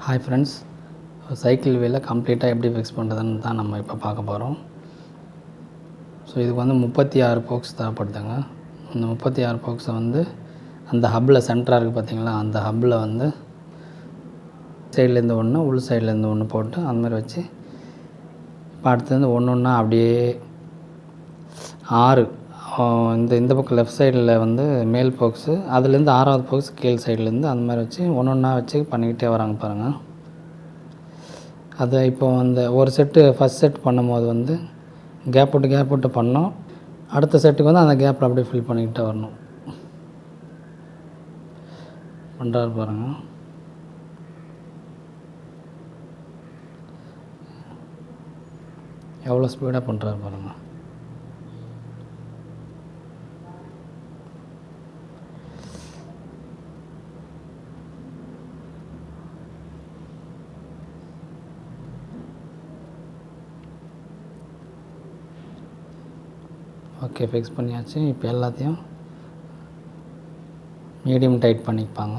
Hi friends, cycle வீலை கம்ப்ளீட்டாக எப்படி fix பண்ணுறதுன்னு தான் நம்ம இப்போ பார்க்க போகிறோம். ஸோ இதுக்கு வந்து 36 போக்ஸ் தேவைப்படுதுங்க. அந்த 36 போக்ஸை வந்து அந்த ஹப்பில் சென்டராக இருக்குது பார்த்திங்களா, அந்த ஹப்பில் வந்து சைட்லேருந்து ஒன்று, உள் சைட்லேருந்து ஒன்று போட்டு அந்த மாதிரி வச்சு இப்போ அடுத்தது ஒன்று ஒன்றா அப்படியே 6 இந்த பக்கம் லெஃப்ட் சைடில் வந்து மேல் போக்ஸு, அதுலேருந்து 6வது போக்ஸ் கீழ் சைட்லேருந்து அந்த மாதிரி வச்சு ஒன்று ஒன்றா வச்சு பண்ணிக்கிட்டே வராங்க பாருங்கள். அதை இப்போ அந்த ஒரு செட்டு ஃபஸ்ட் செட் பண்ணும்போது வந்து கேப் விட்டு பண்ணோம். அடுத்த செட்டுக்கு வந்து அந்த கேப்பில் அப்படியே ஃபில் பண்ணிக்கிட்டே வரணும். பண்ணுறாரு பாருங்கள். எவ்வளோ ஸ்பீடாக பண்ணுறாரு பாருங்கள். ஓகே, ஃபிக்ஸ் பண்ணியாச்சு. இப்போ எல்லாத்தையும் மீடியம் டைட் பண்ணிப்பாங்க.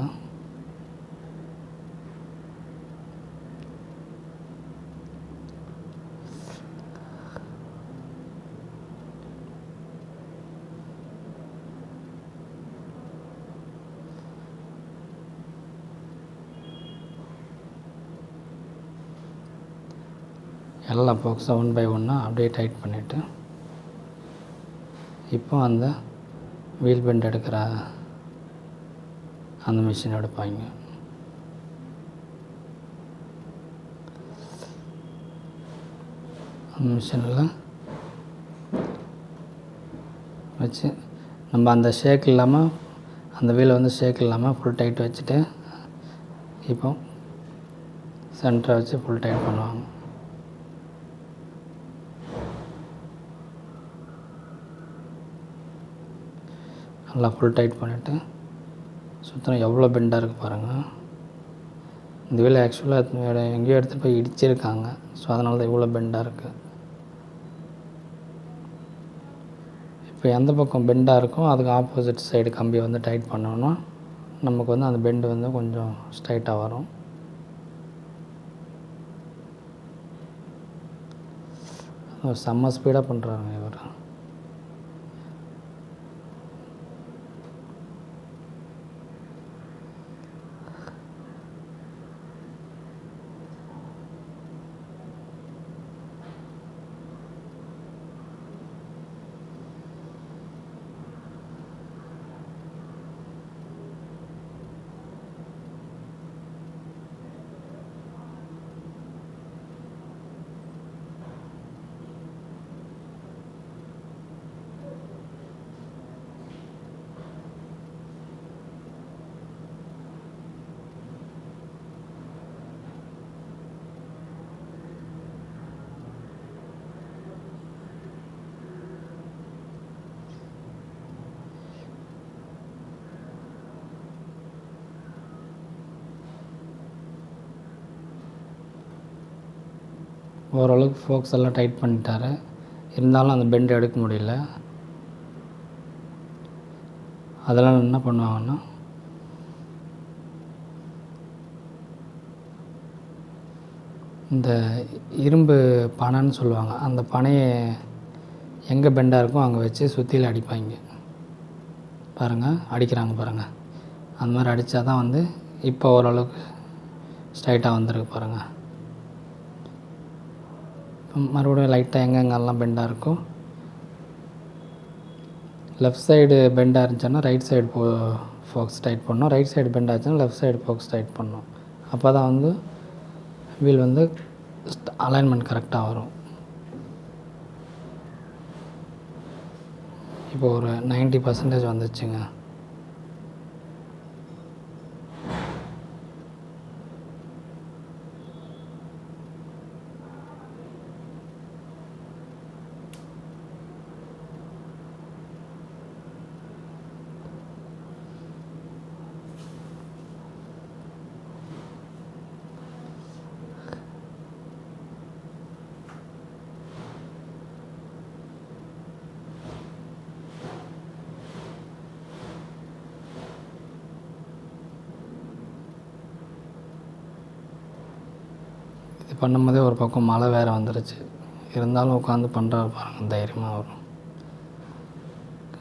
எல்லா பாக்ஸும் 1 by 1 அப்படியே டைட் பண்ணிவிட்டு இப்போ அந்த வீல் பெண்ட் எடுக்கிற அந்த மிஷின் எடுப்பாங்க. அந்த மிஷினில் வச்சு நம்ம அந்த ஷேக் இல்லாமல், அந்த வீலை வந்து ஷேக் இல்லாமல் ஃபுல் டைட் வச்சுட்டு இப்போ சென்டரை வச்சு ஃபுல் டைட் பண்ணுவாங்க. நல்லா ஃபுல் டைட் பண்ணிவிட்டு சுத்தம் எவ்வளோ பெண்டாக இருக்குது பாருங்கள். இந்த வீலை ஆக்சுவலாக எங்கேயோ எடுத்துகிட்டு போய் இடிச்சிருக்காங்க. ஸோ அதனால தான் இவ்வளோ பெண்டாக இருக்குது. இப்போ எந்த பக்கம் பெண்டாக இருக்கோ அதுக்கு ஆப்போசிட் சைடு கம்பியை வந்து டைட் பண்ணோன்னா நமக்கு வந்து அந்த பெண்டு வந்து கொஞ்சம் ஸ்ட்ரைட்டாக வரும். செம்ம ஸ்பீடாக பண்ணுறாங்க இவர். ஓரளவுக்கு ஃபோக்ஸ் எல்லாம் டைட் பண்ணிட்டாரு. இருந்தாலும் அந்த பெண்ட் எடுக்க முடியல. அதெல்லாம் என்ன பண்ணுவாங்கன்னா, இந்த இரும்பு பனைன்னு சொல்லுவாங்க, அந்த பனையை எங்கே பெண்டாக இருக்கோ அங்கே வச்சு சுற்றியில் அடிப்பாங்க பாருங்கள். அடிக்கிறாங்க பாருங்கள். அந்த மாதிரி அடித்தா தான் வந்து இப்போ ஓரளவுக்கு ஸ்ட்ரைட்டாக வந்திருக்கு பாருங்கள். மறுபடியும் லைட்டாக எங்கெங்கெல்லாம் பெண்டாக இருக்கும், லெஃப்ட் சைடு பெண்டாக இருந்துச்சுன்னா ரைட் சைடு ஃபோக்ஸ் டைட் பண்ணணும், ரைட் சைடு பெண்டாக இருந்துச்சுன்னா லெஃப்ட் சைடு ஃபோக்ஸ் டைட் பண்ணணும். அப்போ தான் வந்து வீல் வந்து அலைன்மெண்ட் கரெக்டாக வரும். இப்போ ஒரு 90% வந்துச்சுங்க. இது பண்ணும்போதே ஒரு பக்கம் மழை வேறு வந்துருச்சு. இருந்தாலும் உட்காந்து பண்ணுறாரு பாருங்க, தைரியமாக வரும்.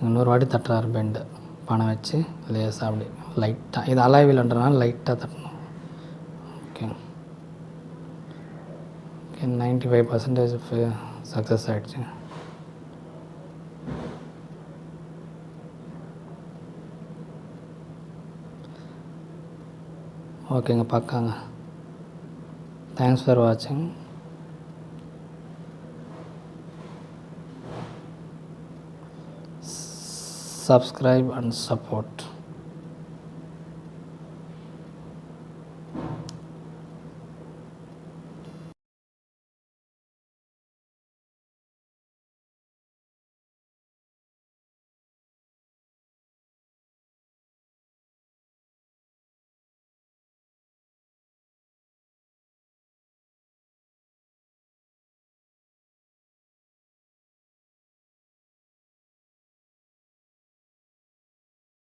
இன்னொரு வாட்டி தட்டுறாரு பெண்டு. பணம் வச்சு லேசாக அப்படி லைட்டாக, இது அலாய்வில்ன்றனால லைட்டாக தட்டணும். ஓகே ஓகே, 95% சக்ஸஸ் ஆகிடுச்சு. ஓகேங்க, பார்க்காங்க. தேங்க்ஸ் ஃபார் வாட்சிங். Subscribe and support.